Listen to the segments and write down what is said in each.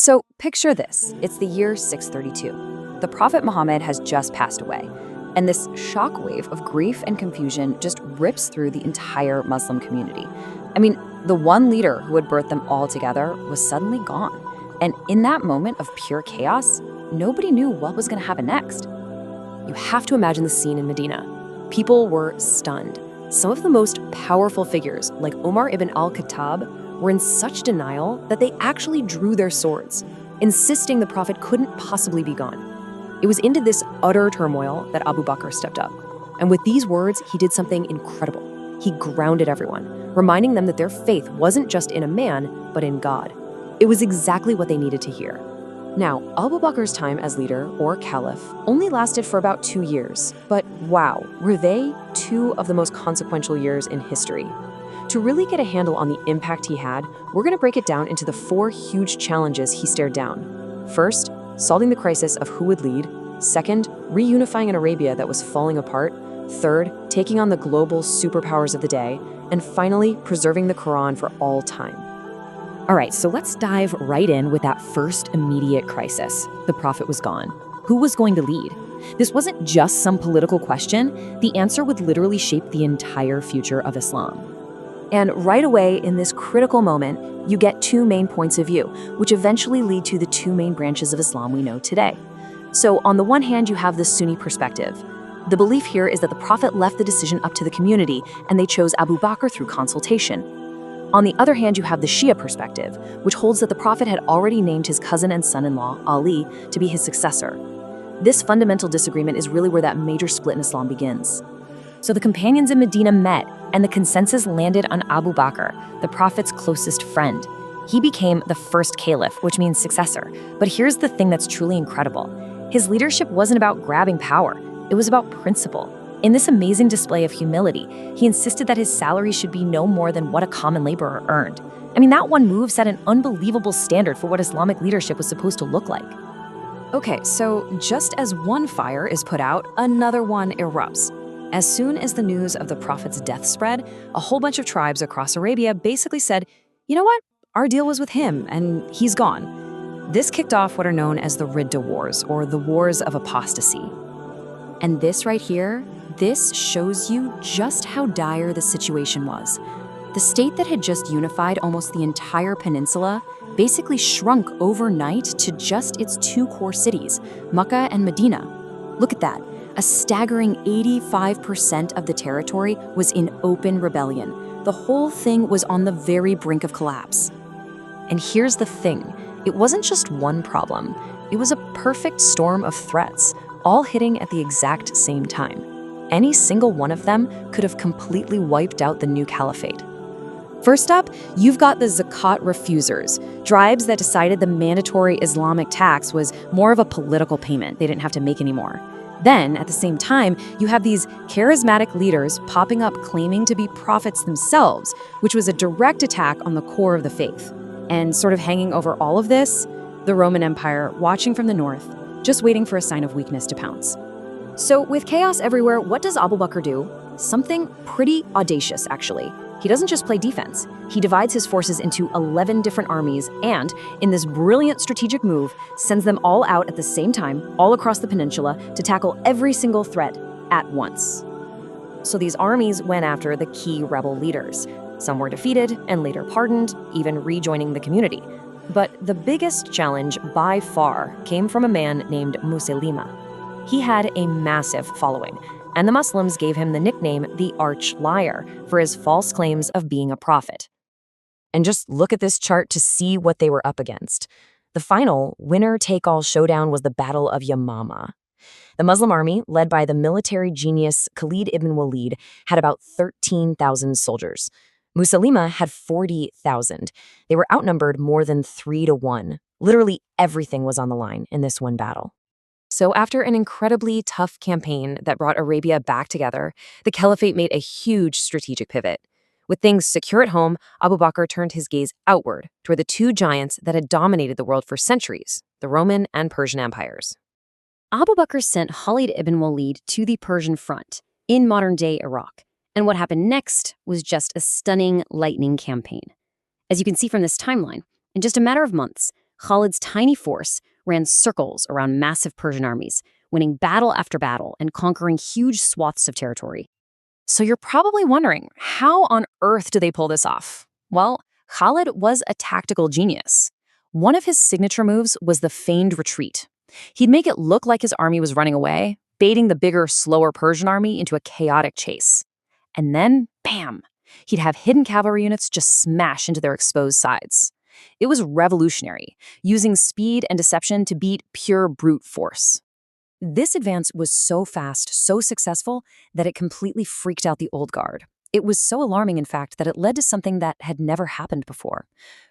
So picture this. It's the year 632. The Prophet Muhammad has just passed away, and this shockwave of grief and confusion just rips through the entire Muslim community. I mean, the one leader who had birthed them all together was suddenly gone. And in that moment of pure chaos, nobody knew what was going to happen next. You have to imagine the scene in Medina. People were stunned. Some of the most powerful figures, like Umar ibn al-Khattab, were in such denial that they actually drew their swords, insisting the Prophet couldn't possibly be gone. It was into this utter turmoil that Abu Bakr stepped up. And with these words, he did something incredible. He grounded everyone, reminding them that their faith wasn't just in a man, but in God. It was exactly what they needed to hear. Now, Abu Bakr's time as leader, or caliph, only lasted for about 2 years. But wow, were they 2 of the most consequential years in history. To really get a handle on the impact he had, we're going to break it down into the 4 huge challenges he stared down. First, solving the crisis of who would lead. Second, reunifying an Arabia that was falling apart. Third, taking on the global superpowers of the day. And finally, preserving the Quran for all time. All right, so let's dive right in with that first immediate crisis. The Prophet was gone. Who was going to lead? This wasn't just some political question. The answer would literally shape the entire future of Islam. And right away, in this critical moment, you get 2 main points of view, which eventually lead to the 2 main branches of Islam we know today. So on the one hand, you have the Sunni perspective. The belief here is that the Prophet left the decision up to the community, and they chose Abu Bakr through consultation. On the other hand, you have the Shia perspective, which holds that the Prophet had already named his cousin and son-in-law, Ali, to be his successor. This fundamental disagreement is really where that major split in Islam begins. So the companions in Medina met, and the consensus landed on Abu Bakr, the Prophet's closest friend. He became the first caliph, which means successor. But here's the thing that's truly incredible. His leadership wasn't about grabbing power. It was about principle. In this amazing display of humility, he insisted that his salary should be no more than what a common laborer earned. I mean, that one move set an unbelievable standard for what Islamic leadership was supposed to look like. Okay, so just as one fire is put out, another one erupts. As soon as the news of the Prophet's death spread, a whole bunch of tribes across Arabia basically said, you know what? Our deal was with him, and he's gone. This kicked off what are known as the Ridda Wars, or the Wars of Apostasy. And this right here, this shows you just how dire the situation was. The state that had just unified almost the entire peninsula basically shrunk overnight to just its 2 core cities, Mecca and Medina. Look at that. A staggering 85% of the territory was in open rebellion. The whole thing was on the very brink of collapse. And here's the thing. It wasn't just one problem. It was a perfect storm of threats, all hitting at the exact same time. Any single one of them could have completely wiped out the new caliphate. First up, you've got the zakat refusers, tribes that decided the mandatory Islamic tax was more of a political payment they didn't have to make anymore. Then, at the same time, you have these charismatic leaders popping up claiming to be prophets themselves, which was a direct attack on the core of the faith. And sort of hanging over all of this, the Roman Empire watching from the north, just waiting for a sign of weakness to pounce. So with chaos everywhere, what does Abu Bakr do? Something pretty audacious, actually. He doesn't just play defense. He divides his forces into 11 different armies and, in this brilliant strategic move, sends them all out at the same time, all across the peninsula, to tackle every single threat at once. So these armies went after the key rebel leaders. Some were defeated and later pardoned, even rejoining the community. But the biggest challenge by far came from a man named Musaylamah. He had a massive following, and the Muslims gave him the nickname the Arch Liar for his false claims of being a prophet. And just look at this chart to see what they were up against. The final winner-take-all showdown was the Battle of Yamama. The Muslim army, led by the military genius Khalid ibn Walid, had about 13,000 soldiers. Musaylamah had 40,000. They were outnumbered more than 3 to 1. Literally everything was on the line in this one battle. So after an incredibly tough campaign that brought Arabia back together, the caliphate made a huge strategic pivot. With things secure at home, Abu Bakr turned his gaze outward toward the 2 giants that had dominated the world for centuries, the Roman and Persian empires. Abu Bakr sent Khalid ibn Walid to the Persian front in modern-day Iraq. And what happened next was just a stunning lightning campaign. As you can see from this timeline, in just a matter of months, Khalid's tiny force ran circles around massive Persian armies, winning battle after battle and conquering huge swaths of territory. So you're probably wondering, how on earth do they pull this off? Well, Khalid was a tactical genius. One of his signature moves was the feigned retreat. He'd make it look like his army was running away, baiting the bigger, slower Persian army into a chaotic chase. And then, bam, he'd have hidden cavalry units just smash into their exposed sides. It was revolutionary, using speed and deception to beat pure brute force. This advance was so fast, so successful, that it completely freaked out the old guard. It was so alarming, in fact, that it led to something that had never happened before.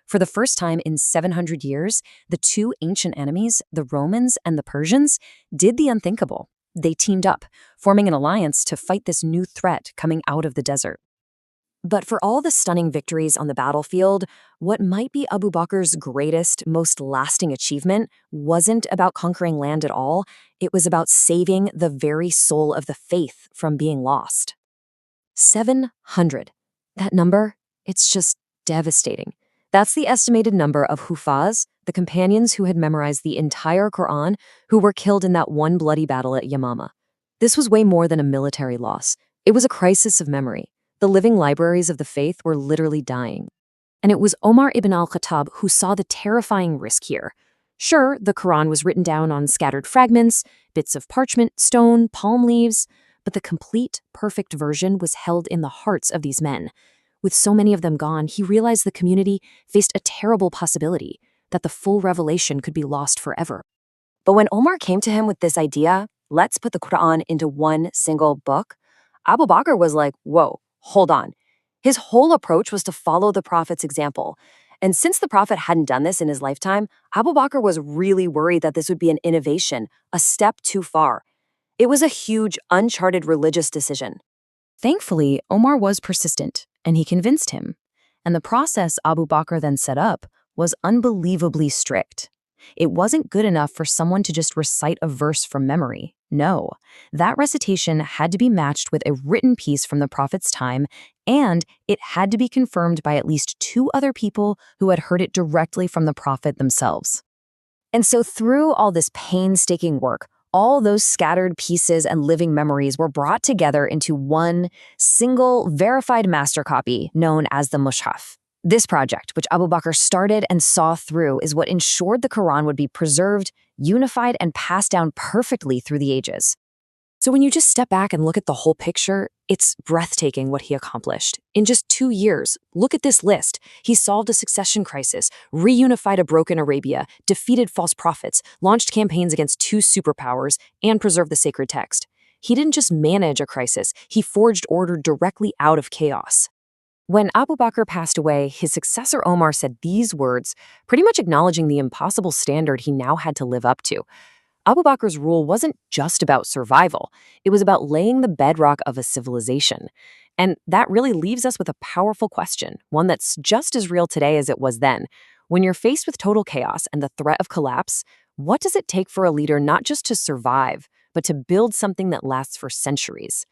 For the first time in 700 years, the two ancient enemies, the Romans and the Persians, did the unthinkable. They teamed up, forming an alliance to fight this new threat coming out of the desert. But for all the stunning victories on the battlefield, what might be Abu Bakr's greatest, most lasting achievement wasn't about conquering land at all. It was about saving the very soul of the faith from being lost. 700. That number, it's just devastating. That's the estimated number of Hufaz, the companions who had memorized the entire Quran, who were killed in that one bloody battle at Yamama. This was way more than a military loss. It was a crisis of memory. The living libraries of the faith were literally dying. And it was Omar ibn al-Khattab who saw the terrifying risk here. Sure, the Quran was written down on scattered fragments, bits of parchment, stone, palm leaves, but the complete, perfect version was held in the hearts of these men. With so many of them gone, he realized the community faced a terrible possibility that the full revelation could be lost forever. But when Omar came to him with this idea, let's put the Quran into one single book, Abu Bakr was like, whoa, hold on. His whole approach was to follow the Prophet's example. And since the Prophet hadn't done this in his lifetime, Abu Bakr was really worried that this would be an innovation, a step too far. It was a huge, uncharted religious decision. Thankfully, Omar was persistent, and he convinced him. And the process Abu Bakr then set up was unbelievably strict. It wasn't good enough for someone to just recite a verse from memory. No, that recitation had to be matched with a written piece from the Prophet's time, and it had to be confirmed by at least 2 other people who had heard it directly from the Prophet themselves. And so through all this painstaking work, all those scattered pieces and living memories were brought together into one single verified master copy known as the Mushaf. This project, which Abu Bakr started and saw through, is what ensured the Quran would be preserved, unified, and passed down perfectly through the ages. So when you just step back and look at the whole picture, it's breathtaking what he accomplished. In just 2 years, look at this list. He solved a succession crisis, reunified a broken Arabia, defeated false prophets, launched campaigns against 2 superpowers, and preserved the sacred text. He didn't just manage a crisis, he forged order directly out of chaos. When Abu Bakr passed away, his successor Omar said these words, pretty much acknowledging the impossible standard he now had to live up to. Abu Bakr's rule wasn't just about survival. It was about laying the bedrock of a civilization. And that really leaves us with a powerful question, one that's just as real today as it was then. When you're faced with total chaos and the threat of collapse, what does it take for a leader not just to survive, but to build something that lasts for centuries?